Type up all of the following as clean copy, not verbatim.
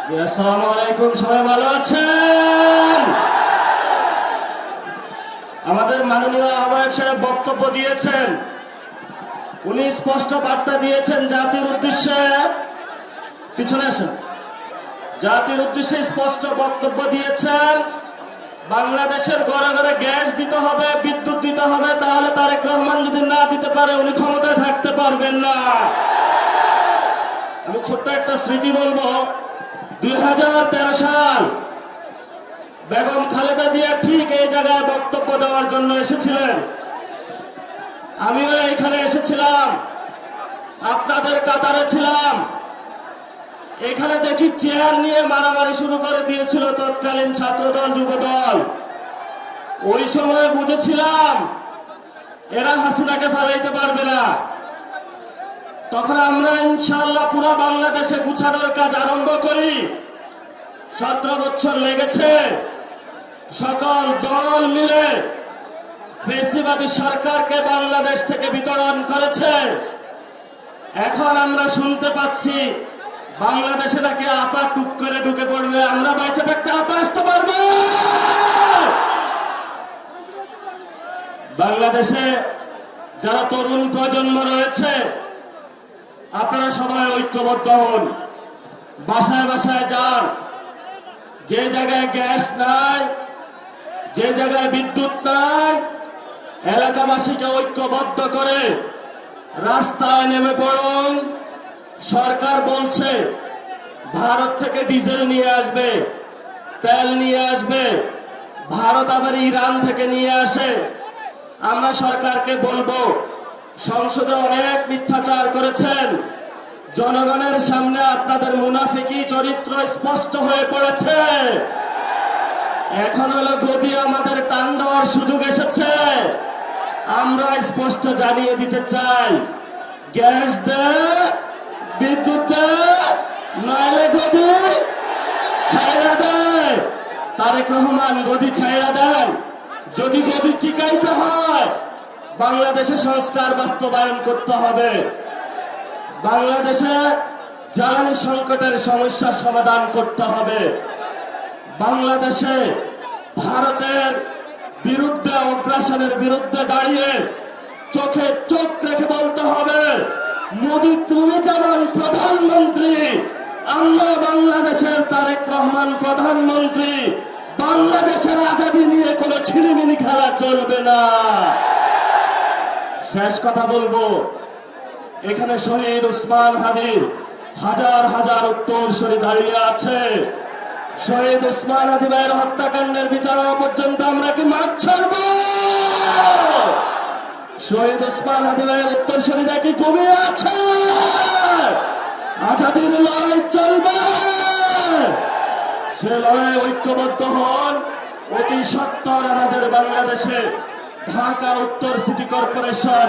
আসসালামু আলাইকুম, সবাই ভালো আছেন? আমাদের মাননীয় আহ্বায়ক সাহেব বক্তব্য দিয়েছেন। উনি স্পষ্ট বার্তা দিয়েছেন জাতির উদ্দেশ্যে, পিছনে আসেন, জাতির উদ্দেশ্যে স্পষ্ট বক্তব্য দিয়েছেন। বাংলাদেশের ঘরে ঘরে গ্যাস দিতে হবে, বিদ্যুৎ দিতে হবে, তাহলে তারেক রহমান যদি না দিতে পারে উনি ক্ষমতায় থাকতে পারবেন না। আমি ছোট্ট একটা স্মৃতি বলবো। 2013 সাল বেগম খালেদা জিয়া ঠিক এই জায়গায় বক্তব্য দেওয়ার জন্য এসেছিলেন। আমিও এখানে এসেছিলাম, আপনাদের কাতারে ছিলাম। এখানে দেখি চেয়ার নিয়ে মারামারি শুরু করে দিয়েছিল তৎকালীন ছাত্রদল যুবদল। ওই সময় বুঝেছিলাম এরা হাসিনাকে ফালাইতে পারবে না। তখন আমরা ইনশাআল্লাহ পুরো বাংলাদেশে গুছানোর কাজ আরম্ভ করি। 17 বছর লেগেছে। সকল দল মিলে ফ্যাসিবাদী সরকারকে বাংলাদেশ থেকে বিতরণ করেছে। এখন আমরা শুনতে পাচ্ছি বাংলাদেশে নাকি আপা টুক করে ঢুকে পড়বে। আমরা বেঁচে থাকতে আপা আসতে পারবো? বাংলাদেশে যারা তরুণ প্রজন্ম রয়েছে, আপনারা সবাই ঐক্যবদ্ধ হন, বাসায় বাসায় যান। যে জায়গায় গ্যাস নাই, যে জায়গায় বিদ্যুৎ নাই, এলাকাবাসীকে ঐক্যবদ্ধ করে রাস্তায় নেমে পড়ুন। সরকার বলছে ভারত থেকে ডিজেল নিয়ে আসবে, তেল নিয়ে আসবে, ভারত আবার ইরান থেকে নিয়ে আসে। আমরা সরকারকে বলবো, সংসদে অনেক মিথ্যাচার করেছেন, জনগণের সামনে আপনাদের মুনাফিকি চরিত্র স্পষ্ট হয়ে পড়েছে। এখন হলো গদি আমাদের টান দেওয়ার সুযোগ এসেছে। আমরা স্পষ্ট জানিয়ে দিতে চাই, গ্যাস দে, বিদ্যুৎ দে, নইলে গদি ছাইড়া দে। তারেক রহমান গদি ছাইড়া দেন। যদি গদি টিকাইতে হয় বাংলাদেশে সংস্কার বাস্তবায়ন করতে হবে। বাংলাদেশে জ্বালানি সংকটের সমস্যার সমাধান করতে হবে। বাংলাদেশে ভারতের বিরুদ্ধে, অগ্রাসনের বিরুদ্ধে দাঁড়িয়ে চোখে চোখ রেখে বলতে হবে, মোদি তুমি যেমন প্রধানমন্ত্রী, আমরা বাংলাদেশের তারেক রহমান প্রধানমন্ত্রী। বাংলাদেশের আজাদী নিয়ে কোনো ছিনিমিনি খেলা চলবে না। শেষ কথা বলবো, এখানে শহীদ ওসমান হাদির হাজার হাজার উত্তরসূরি দাঁড়িয়ে আছে। শহীদ ওসমান হাদি ভাইয়ের হত্যাকাণ্ডের বিচার হওয়া পর্যন্ত আমরা কি মাঠ ছাড়ব? শহীদ ওসমান হাদি ভাইয়ের উত্তরসূরিরা কি ঘুমিয়ে আছে? আজাদীর লড়াই চলবে। সে লড়াই ঐক্যবদ্ধ হন। অতি সত্বর আমাদের বাংলাদেশে ঢাকা উত্তর সিটি কর্পোরেশন,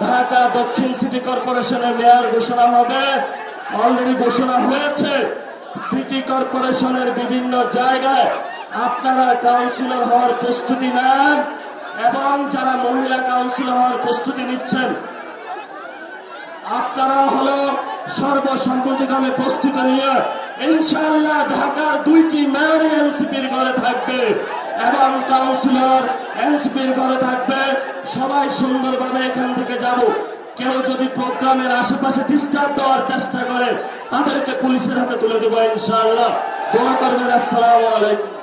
ঢাকা দক্ষিণ সিটি কর্পোরেশনের মেয়র ঘোষণা হবে। অলরেডি ঘোষণা হয়েছে। সিটি কর্পোরেশনের বিভিন্ন জায়গায় আপনারা কাউন্সিলর হওয়ার প্রস্তুতি নেন, এবং যারা মহিলা কাউন্সিলর হওয়ার প্রস্তুতি নিচ্ছেন আপনারা হলো সর্বসম্মতিক্রমে প্রস্তুতি নিয়ে ইনশাআল্লাহ ঢাকার 2টি মেয়র এনসিপির ঘরে থাকবে এবং কাউন্সিলর এনসিপির ঘরে থাকবে। সবাই সুন্দরভাবে এখান থেকে যাব। কেউ যদি প্রোগ্রামের আশেপাশে ডিস্টার্ব দেওয়ার চেষ্টা করে তাদেরকে পুলিশের হাতে তুলে দেবো ইনশাআল্লাহ। দোয়া করবেন। আসসালামু আলাইকুম।